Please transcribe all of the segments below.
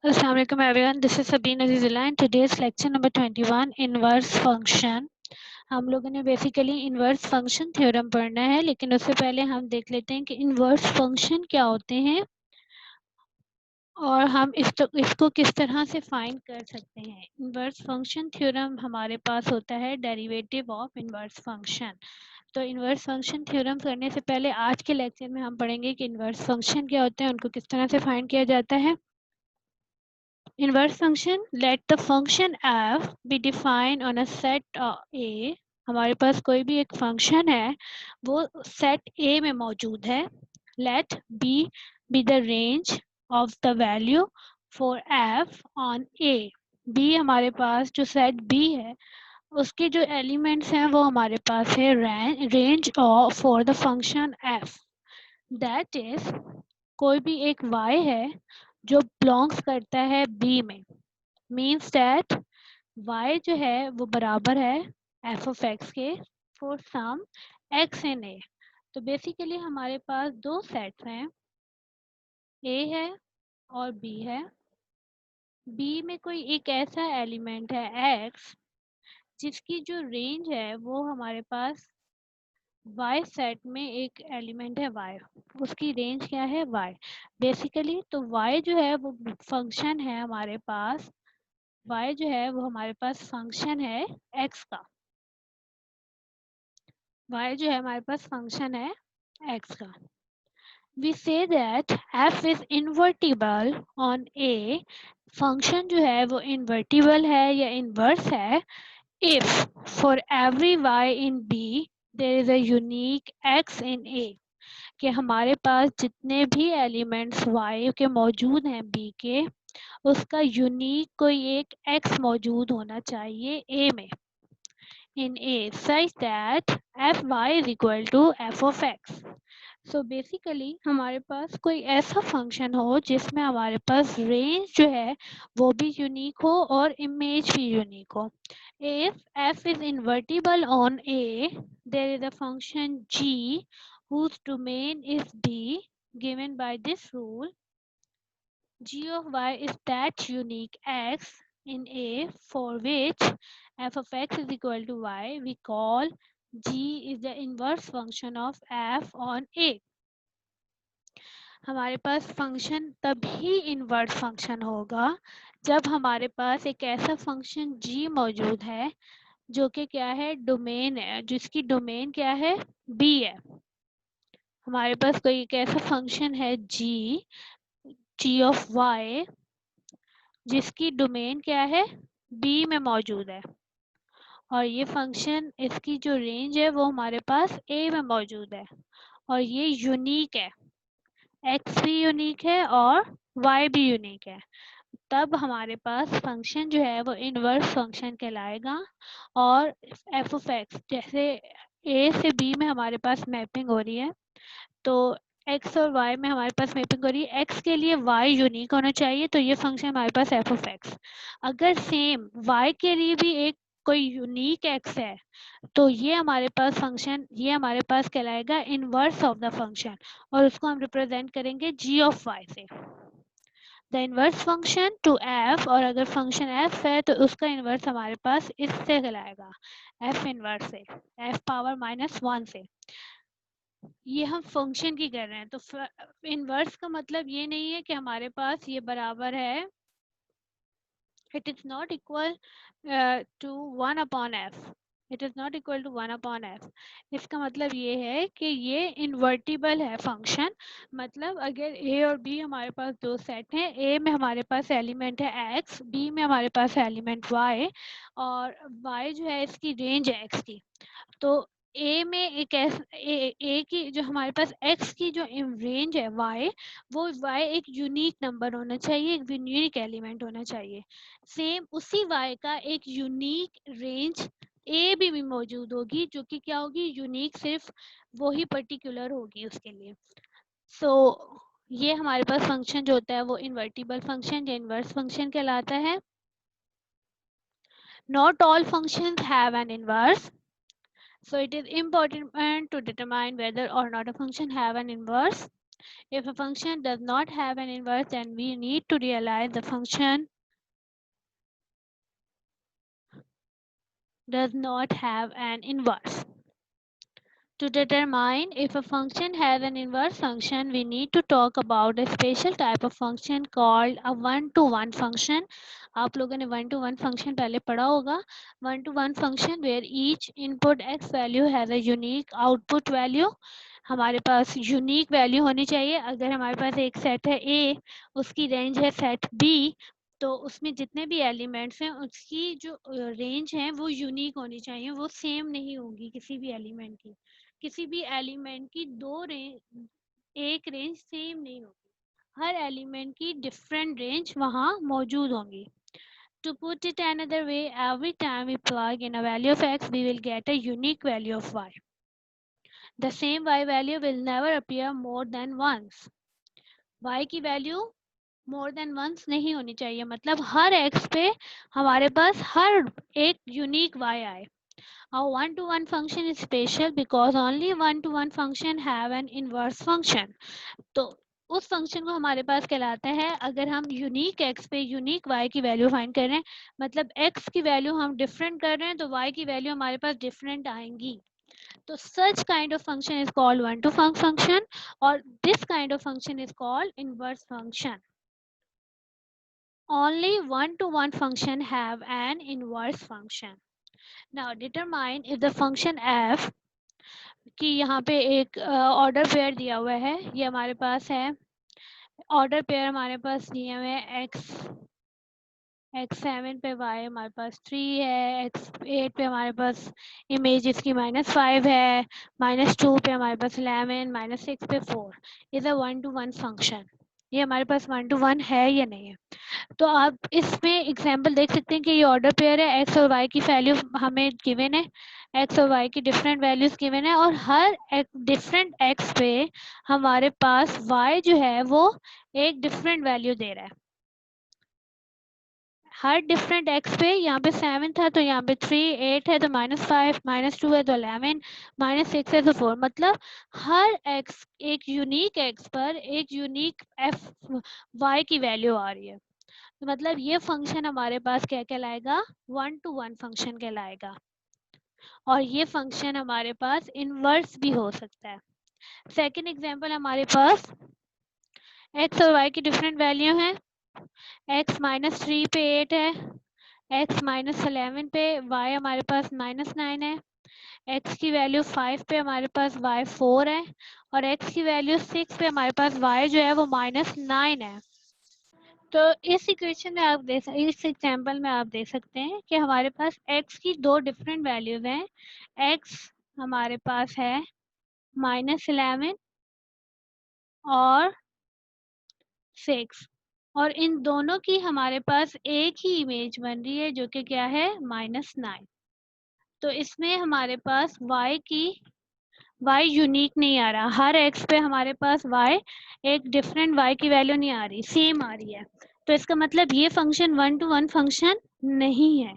Assalamu alaikum everyone, this is Sabine Azizullah and today's lecture number 21 inverse function। हम लोगों ने basically inverse function theorem पढ़ना है, लेकिन उससे पहले हम देख लेते हैं कि इन्वर्स फंक्शन क्या होते हैं और हम इसको किस तरह से फाइंड कर सकते हैं। इन्वर्स फंक्शन थ्योरम हमारे पास होता है डेरिवेटिव ऑफ इन्वर्स फंक्शन। तो इन्वर्स फंक्शन थ्योरम करने से पहले आज के लेक्चर में हम पढ़ेंगे कि इन्वर्स फंक्शन क्या होते हैं, उनको किस तरह से फाइंड किया जाता है। Inverse function, let the function f be defined on a set A। हमारे पास कोई भी एक फंक्शन है वो सेट A में मौजूद है। Let B be the range of the value for f on A। B हमारे पास जो सेट B है उसके जो एलिमेंट्स हैं वो हमारे पास है range of for the function f। That is कोई भी एक y है जो बिलोंग्स करता है B में। मीन्स दैट y जो है वो बराबर है f ऑफ x के for some x in a। तो बेसिकली हमारे पास दो सेट्स हैं, a है और b है। b में कोई एक ऐसा एलिमेंट है x जिसकी जो रेंज है वो हमारे पास y सेट में एक एलिमेंट है y, उसकी रेंज क्या है y। बेसिकली तो y जो है वो फंक्शन है हमारे पास, y जो है वो हमारे पास फंक्शन है x का। y जो है हमारे पास फंक्शन है x का। We say that f is invertible on a। Function जो है वो invertible है या inverse है if for every y in b there is a unique x in a। कि हमारे पास जितने भी एलिमेंट्स y के मौजूद हैं b के, उसका यूनिक कोई एक x मौजूद होना चाहिए a में, in a such that fy is equal to f of x। So basically हमारे पास कोई ऐसा फंक्शन हो जिसमें हमारे पास रेंज जो है वो भी यूनिक हो और इमेज भी यूनिक हो। If f is invertible on a, there is a function g whose domain is b given by this rule। g of y is that unique x in a for which f of x is equal to y। We call g is the inverse function of f on a। हमारे पास function तभी inverse function होगा जब हमारे पास एक ऐसा function g मौजूद है जो कि क्या है, डोमेन है, जिसकी डोमेन क्या है, b है। हमारे पास कोई एक ऐसा फंक्शन है g ऑफ y जिसकी डोमेन क्या है, b में मौजूद है, और ये फंक्शन इसकी जो रेंज है वो हमारे पास a में मौजूद है, और ये यूनिक है, x भी यूनिक है और y भी यूनिक है। तब हमारे पास फंक्शन जो है वो इन्वर्स फंक्शन कहलाएगा। और f ऑफ x जैसे a से b में हमारे पास मैपिंग हो रही है, तो x और y में हमारे पास मैपिंग हो रही है, x के लिए y यूनिक होना चाहिए, तो ये फंक्शन हमारे पास f ऑफ x। अगर सेम y के लिए भी एक कोई यूनिक x है तो ये हमारे पास फंक्शन, ये हमारे पास कहलाएगा इनवर्स ऑफ द फंक्शन, और उसको हम रिप्रेजेंट करेंगे g ऑफ y से। The inverse function to f, और अगर फंक्शन f है तो उसका इनवर्स हमारे पास इससे कहलाएगा f इनवर्स से, f पावर -1 से। ये हम फंक्शन की कर रहे हैं, तो इनवर्स का मतलब ये नहीं है कि हमारे पास ये बराबर है, it is not equal to 1 upon f। It is not equal to 1 upon f। इसका मतलब ये है कि ये इन्वर्टिबल है फंक्शन। मतलब अगर a और b हमारे पास दो सेट हैं, a में हमारे पास एलिमेंट है x, b में हमारे पास एलिमेंट y, और y जो है इसकी रेंज है x की, तो a में एक a की जो हमारे पास x की जो रेंज है y, वो y एक यूनिक नंबर होना चाहिए, एक यूनिक एलिमेंट होना चाहिए। सेम उसी y का एक यूनिक रेंज a भी मौजूद होगी, जो कि क्या होगी, यूनिक, सिर्फ वही पर्टिकुलर होगी उसके लिए। सो ये हमारे पास फंक्शन जो होता है वो इन्वर्टिबल फंक्शन या इन्वर्स फंक्शन कहलाता है। Not all functions have an inverse, so it is important to determine whether or not a function have an inverse। If a function does not have an inverse, then we need to realize the function does not have an inverse. To determine if a function has an inverse function, we need to talk about a special type of function called a one-to-one function. आप लोगों ने one-to-one function पहले पढ़ा होगा. One-to-one function where each input x value has a unique output value. हमारे पास unique value होनी चाहिए. अगर हमारे पास एक सेट है A, उसकी रेंज है सेट B, तो उसमें जितने भी एलिमेंट्स हैं उसकी जो रेंज है वो यूनिक होनी चाहिए, वो सेम नहीं होगी किसी भी एलिमेंट की. किसी भी एलिमेंट की एक रेंज सेम नहीं होगी, हर एलिमेंट की डिफरेंट रेंज वहाँ मौजूद होंगी. To put it another way, every time we plug in a value of x, we will get a unique value of y. The same y value will never appear more than once. y की value more than once नहीं होनी चाहिए, मतलब हर x पे हमारे पास हर एक unique y आए. A one-to-one function is special because only one-to-one function have an inverse function. तो उस फंक्शन को हमारे पास कहलाता है अगर हम यूनिक x पे यूनिक y की वैल्यू फाइंड कर रहे हैं, मतलब x की वैल्यू हम डिफरेंट कर रहे हैं तो y की वैल्यू हमारे पास डिफरेंट आएंगी. तो such kind of function is called one-to-one function, or this kind of function is called inverse function. Only one-to-one function have an inverse function. Now determine if the function f कि यहाँ पे एक order pair दिया हुआ है, ये हमारे पास है ऑर्डर पेयर, हमारे पास दिए हुए हैं x7 पे y हमारे पास 3 है, x8 पे हमारे पास इमेज इसकी -5 है, -2 पे हमारे पास 11, -6 पे 4. Is a one to one function. ये हमारे पास वन टू वन है या नहीं है. तो आप इसमें एग्जांपल देख सकते हैं कि ये ऑर्डर पेयर है, x और y की वैल्यू हमें गिवन है, x और y की डिफरेंट वैल्यूज गिवन है, और हर डिफरेंट x पे हमारे पास y जो है वो एक डिफरेंट वैल्यू दे रहा है. हर डिफरेंट x पे यहाँ पे 7 था तो यहाँ पे 3, 8 है तो -5, -2 है तो 11, -6 है तो 4. मतलब हर x एक यूनिक x पर एक यूनिक f y की वैल्यू आ रही है. तो मतलब ये फंक्शन हमारे पास क्या कहलाएगा, वन टू वन फंक्शन कहलाएगा. और ये फंक्शन हमारे पास इनवर्स भी हो सकता है. सेकंड एग्जांपल हमारे पास x और y की डिफरेंट वैल्यू है. x -3 पे 8 है, x -11 पे y हमारे पास -9 है, x की वैल्यू 5 पे हमारे पास y 4 है, और x की वैल्यू 6 पे हमारे पास y जो है वो -9 है. तो इस इक्वेशन में आप इस एग्जांपल में आप देख सकते हैं कि हमारे पास x की दो डिफरेंट वैल्यूज हैं. x हमारे पास है -11 और 6, और इन दोनों की हमारे पास एक ही इमेज बन रही है जो कि क्या है, -9. तो इसमें हमारे पास y यूनिक नहीं आ रहा, हर x पे हमारे पास y एक डिफरेंट y की वैल्यू नहीं आ रही, सेम आ रही है. तो इसका मतलब ये function one to one function नहीं है.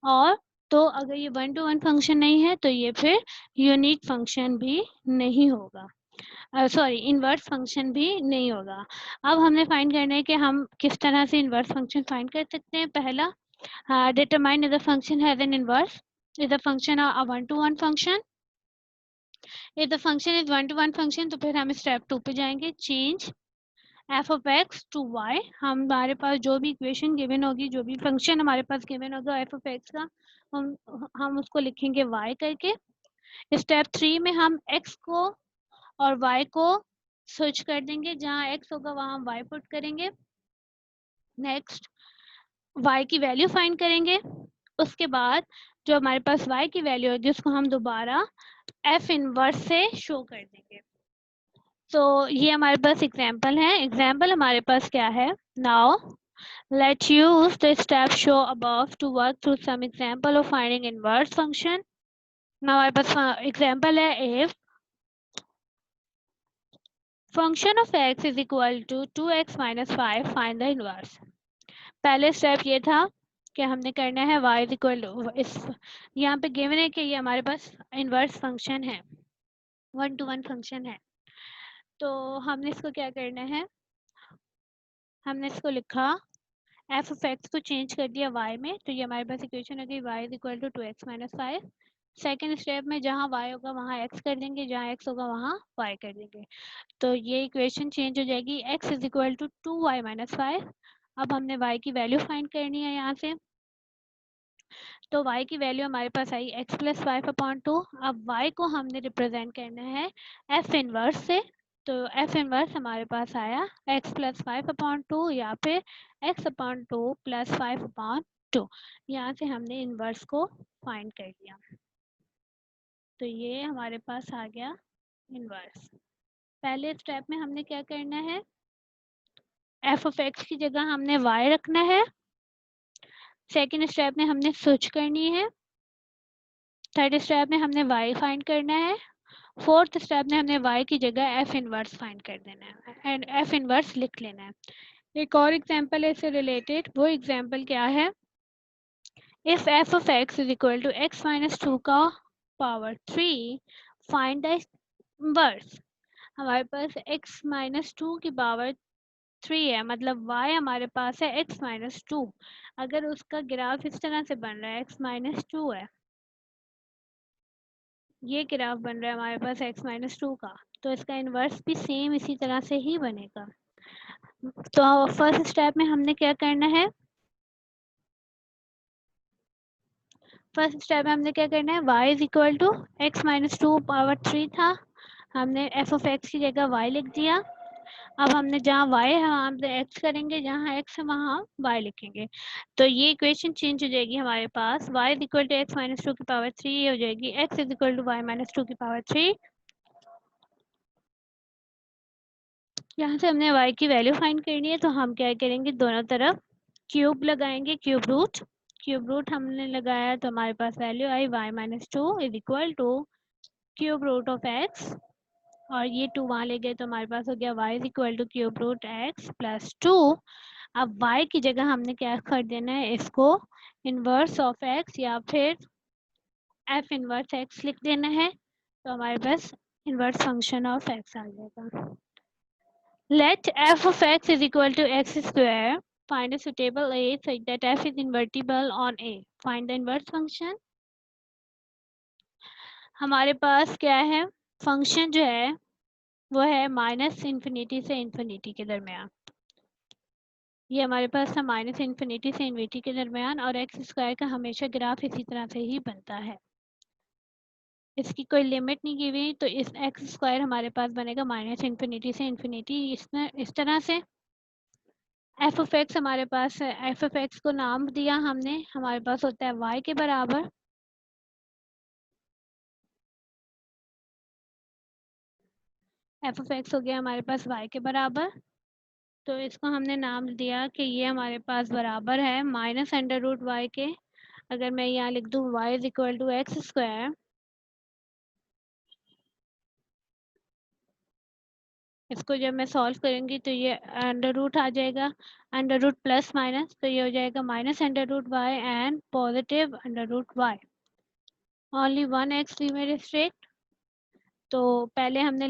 और तो अगर ये वन टू वन फंक्शन नहीं है तो ये फिर यूनिक फंक्शन भी नहीं होगा, सॉरी इनवर्स फंक्शन भी नहीं होगा. अब हमने फाइंड करना है कि हम किस तरह से इनवर्स फंक्शन फाइंड कर सकते हैं. पहला, determine if the function has an inverse. Is the function a one to one function. If the function is one to one function तो फिर हम स्टेप 2 पे जाएंगे, change f of x to y. हमारे पास जो भी इक्वेशन गिवन होगी, जो भी फंक्शन हमारे पास गिवन होगा f of x का, हम उसको लिखेंगे y करके. स्टेप 3 में हम x को और y को स्विच कर देंगे, जहाँ x होगा वहाँ y पुट करेंगे. नेक्स्ट y की वैल्यू फाइंड करेंगे. उसके बाद जो हमारे पास y की वैल्यू होगी उसको हम दोबारा f इनवर्स से शो कर देंगे. तो ये हमारे पास एग्जाम्पल है. एग्जाम्पल हमारे पास क्या है, now let's use the step show above to work through some example of finding inverse function. now हमारे पास एग्जाम्पल है, if function of x is equal to 2x minus 5 find the inverse. पहले step ये था कि हमने करना है y is equal to, इस यहाँ पे गिवन है कि ये हमारे पास इनवर्स फंक्शन है, वन टू वन फंक्शन है. तो हमने इसको क्या करना है, हमने इसको लिखा एफ ऑफ एक्स को चेंज कर दिया y में, तो ये हमारे पास इक्वेशन हो गई y is equal to 2x minus 5। Second step में जहाँ y होगा वहाँ x कर देंगे, जहाँ x होगा वहाँ y कर देंगे, तो ये इक्वेशन चेंज हो जाएगी, x is equal to 2y minus 5। अब हमने y की वैल्यू फाइंड करनी है यहाँ से, तो y की वैल्यू हमारे पास आई x प्लस 5/2। अब y को हमने रिप्रेजेंट करना है f इनवर्स से, तो f इनवर्स हमारे पास आया x प्लस 5/2 या फिर x/2 प्लस 5/2। यहाँ से हमने इनवर्स को फाइंड कर लिया, तो ये हमारे पास आ गया इनवर्स। पहले स्टेप में हमने क्या करना है, f ऑफ x की जगह हमने y रखना है। सेकेंड स्टेप में हमने स्विच करनी है। थर्ड स्टेप में हमने y फाइंड करना है। फोर्थ स्टेप में हमने y की जगह f इनवर्स फाइंड कर देना है एंड f इनवर्स लिख लेना है। एक और एग्जांपल है इससे रिलेटेड, वो एग्जांपल क्या है, if f of x is equal to x minus 2 का पावर 3 फाइंड द इनवर्स। हमारे पास x minus 2 की पावर 3 है, मतलब y हमारे पास है x minus 2। अगर उसका ग्राफ इस तरह से बन रहा है, x minus 2 है, ये ग्राफ बन रहा है हमारे पास x माइनस 2 का, तो इसका इन्वर्स भी सेम इसी तरह से ही बनेगा। तो फर्स्ट स्टेप में हमने क्या करना है, फर्स्ट स्टेप में हमने क्या करना है, y is equal to x minus 2 power 3 था, हमने f ऑफ x की जगह y लिख दिया। अब हमने जहाँ y है वहाँ पे x करेंगे, जहाँ x है वहाँ y लिखेंगे, तो ये इक्वेशन चेंज हो जाएगी हमारे पास, y is equal to x minus 2 की पावर 3 हो जाएगी x is equal to y minus 2 की पावर 3। यहाँ से हमने y की वैल्यू फाइंड करनी है, तो हम क्या करेंगे, दोनों तरफ क्यूब लगाएंगे, क्यूब रूट हमने लगाया तो हमारे पास value I y minus 2 is equal to cube root of x, और ये 2 वहाँ ले गए तो हमारे पास हो गया y is equal to cube root x plus 2। अब y की जगह हमने क्या कर देना है, इसको इनवर्स ऑफ x या फिर f इनवर्स x लिख देना है, तो हमारे पास इनवर्स फंक्शन ऑफ x आ जाएगा। Let f of x is equal to x square. Find a suitable A such that f is invertible on A. Find the inverse function. हमारे पास क्या है, function जो है वो है माइनस इन्फिनिटी से infinity के दरमियान, ये हमारे पास था माइनस इन्फिनिटी से इन्फिनिटी के दरमियान, और एक्स स्क्वायर का हमेशा ग्राफ इसी तरह से ही बनता है, इसकी कोई लिमिट नहीं की हुई, तो इस एक्स स्क्वायर हमारे पास बनेगा माइनस इन्फिनिटी से इन्फिनिटी इसमें इस तरह से। एफ ऑफ एक्स हमारे पास है, एफ ऑफ एक्स को नाम दिया हमने, हमारे पास होता है y के बराबर, एफ ऑफ एक्स हो गया हमारे पास y के बराबर, तो इसको हमने नाम दिया कि ये हमारे पास बराबर है माइनस अंडर रूट वाई के। अगर मैं यहाँ लिख दूँ y is equal to x square, इसको जब मैं सॉल्व करूँगी तो ये अंडर रूट आ जाएगा, अंडर रूट प्लस माइनस, तो ये हो जाएगा minus under root y and positive under root y, only one x we में रिस्ट्रिक्ट। तो पहले हमने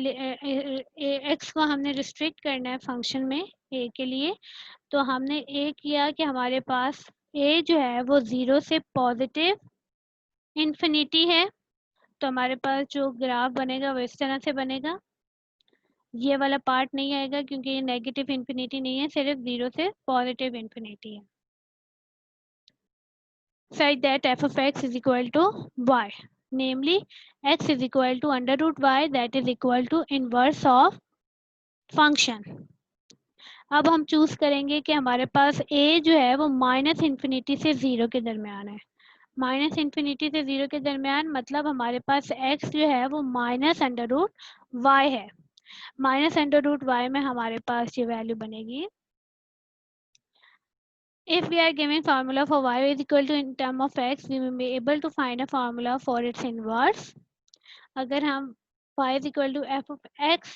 एक्स को हमने रिस्ट्रिक्ट करना है फंक्शन में ए के लिए, तो हमने ए किया कि हमारे पास ए जो है वो 0 से पॉजिटिव इन्फिनिटी है, तो हमारे पास जो ग्राफ बनेगा वो इस तरह से बनेगा, ये वाला पार्ट नहीं आएगा क्योंकि ये नेगेटिव इन्फिनिटी नहीं है, सिर्फ 0 से पॉजिटिव इन्फिनिटी है। Such that f of x is equal to y, namely x is equal to under root y that is equal to inverse of function। अब हम चूज करेंगे कि हमारे पास a जो है वो माइनस इन्फिनिटी से 0 के दरमियान है, माइनस इन्फिनिटी से 0 के दरमियान मतलब हमारे पास x जो है वो माइनस अंडर रूट वाई है, माइनस अंडर रूट वाई में हमारे पास ये वैल्यू बनेगी, if we are given formula for y is equal to in term of x, we will be able to find a formula for its inverse। अगर हम y is equal to f of x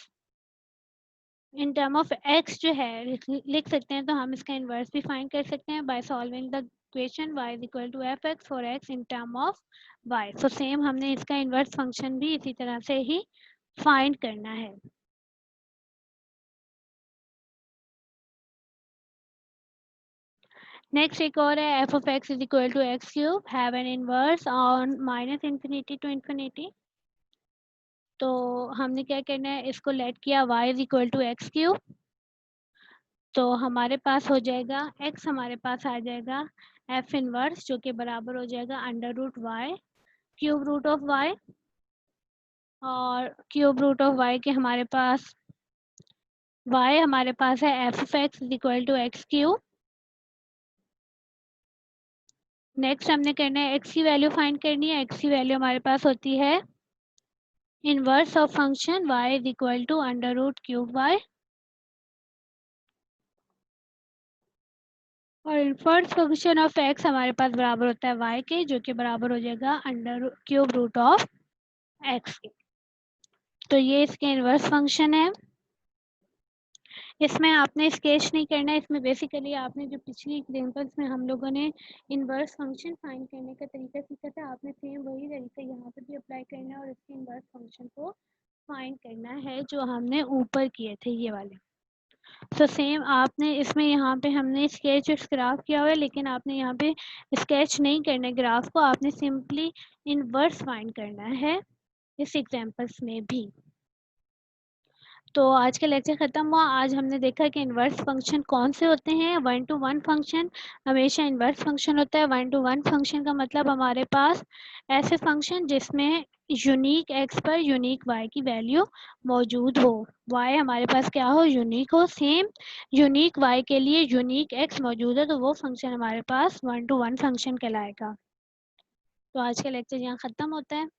in term of x जो है लिख सकते हैं, तो हम इसका इन्वर्स भी फाइंड कर सकते हैं by solving the equation y is equal to f x for x in term of y। तो सेम हमने इसका इन्वर्स फंक्शन भी इसी तरह से ही फाइंड करना है। नेक्स्ट एक और है f of x is equal to x cube have an inverse on minus infinity to infinity। तो हमने क्या करना है, इसको लेट किया y is equal to x cube, तो हमारे पास हो जाएगा x हमारे पास आ जाएगा f इनवर्स जो कि बराबर हो जाएगा under root y cube root of y, और क्यूब रूट ऑफ y के हमारे पास y हमारे पास है f of x is equal to x cube. Next हमने करना है x की वैल्यू फाइंड करनी है। x की वैल्यू हमारे पास होती है inverse of function y is equal to under root cube y, और इनवर्स फंक्शन ऑफ x हमारे पास बराबर होता है y के, जो कि बराबर हो जाएगा under cube root of x के। तो ये इसके इनवर्स फंक्शन है। इसमें आपने स्केच नहीं करना है, इसमें बेसिकली आपने जो पिछली एग्जांपल्स में हम लोगों ने इनवर्स फंक्शन फाइंड करने का तरीका सीखा था, आपने सेम वही तरीका यहाँ पे भी अप्लाई करना है और इसके इनवर्स फंक्शन को फाइंड करना है जो हमने ऊपर किए थे ये वाले। तो सेम आपने इसमें यहाँ पे हमने स्केच ग्राफ किया हुआ है, लेकिन आपने यहाँ पे स्केच नहीं करना है ग्राफ को, आपने सिंपली इनवर्स फाइंड करना है इस एग्जांपल्स में भी। तो आज का लेक्चर ख़त्म हुआ। आज हमने देखा कि इन्वर्स फंक्शन कौन से होते हैं। 1 to 1 फंक्शन हमेशा इन्वर्स फंक्शन होता है। 1 to 1 फंक्शन का मतलब हमारे पास ऐसे फंक्शन जिसमें यूनिक x पर यूनिक y की वैल्यू मौजूद हो, y हमारे पास क्या हो, यूनिक हो। सेम यूनिक y के लिए यूनिक x मौजूद है तो वो फंक्शन हमारे पास 1 to 1 फंक्शन कहलाएगा। तो आज का लेक्चर यहाँ ख़त्म होता है।